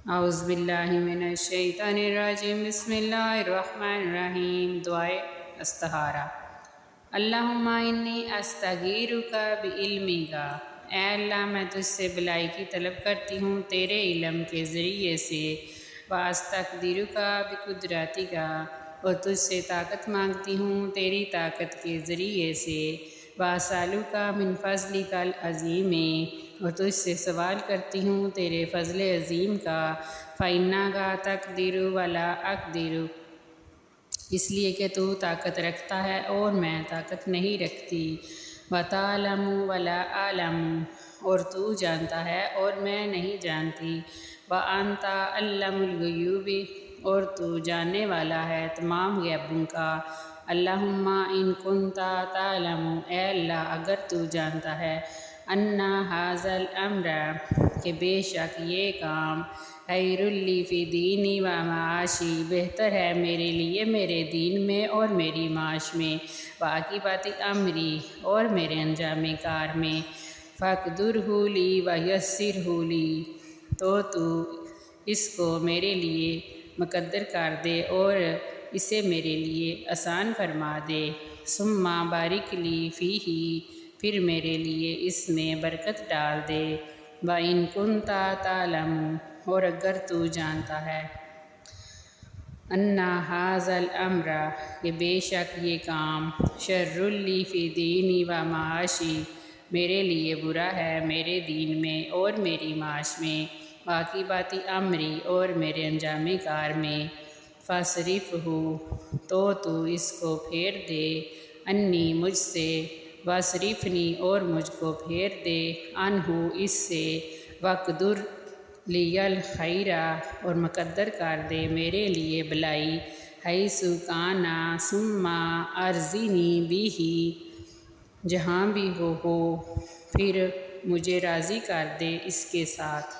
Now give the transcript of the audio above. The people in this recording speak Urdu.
اعوذ باللہ من الشیطان الرجیم بسم اللہ الرحمن الرحیم۔ دعائے استخارہ۔ اللہم انی استغیرک بعلمک، اے اللہ میں تجھ سے بھلائی کی طلب کرتی ہوں تیرے علم کے ذریعے سے، واستقدرک بقدرتک، اور تجھ سے طاقت مانگتی ہوں تیری طاقت کے ذریعے سے، واسألک من فضلک العظیم، اور تجھ سے سوال کرتی ہوں تیرے فضل عظیم کا، فإنک تقدر ولا اقدر، اس لیے کہ تو طاقت رکھتا ہے اور میں طاقت نہیں رکھتی، وتعلم ولا اعلم، اور تو جانتا ہے اور میں نہیں جانتی، وانت علام الغیوب، اور تو جاننے والا ہے تمام غیبوں کا، اللہم ان کنت تعلم، اے اللہ اگر تو جانتا ہے، ان ھذا الامر، کہ بے شک یہ کام، خیر لی فی دینی و معاشی، بہتر ہے میرے لیے میرے دین میں اور میری معاش میں، وعاقبۃ امری، اور میرے انجام کار میں، فاقدرہ لی ویسرہ لی، تو اس کو میرے لیے مقدر کر دے اور اسے میرے لیے آسان فرما دے، ثم بارک لی فیہ، پھر میرے لیے اس میں برکت ڈال دے، وَإِن كُنتَ تَعْلَمُ، اور اگر تو جانتا ہے، أَنَّ هَذَا الْأَمْرَ، کہ بے شک یہ کام، شَرٌّ لِّی فِي دِینِی وَمَعَاشِی، میرے لیے برا ہے میرے دین میں اور میری معاش میں، وعاقبۃ امری، اور میرے انجام کار میں، فاصرفہ، تو اس کو پھیر دے، انی، مجھ سے، واصرفنی، اور مجھ کو پھیر دے، عنہ، اس سے، وقدر لی الخیر، اور مقدر کر دے میرے لیے بھلائی، حیث کان، ثم ارضنی بہ، جہاں بھی ہو پھر مجھے راضی کر دے اس کے ساتھ۔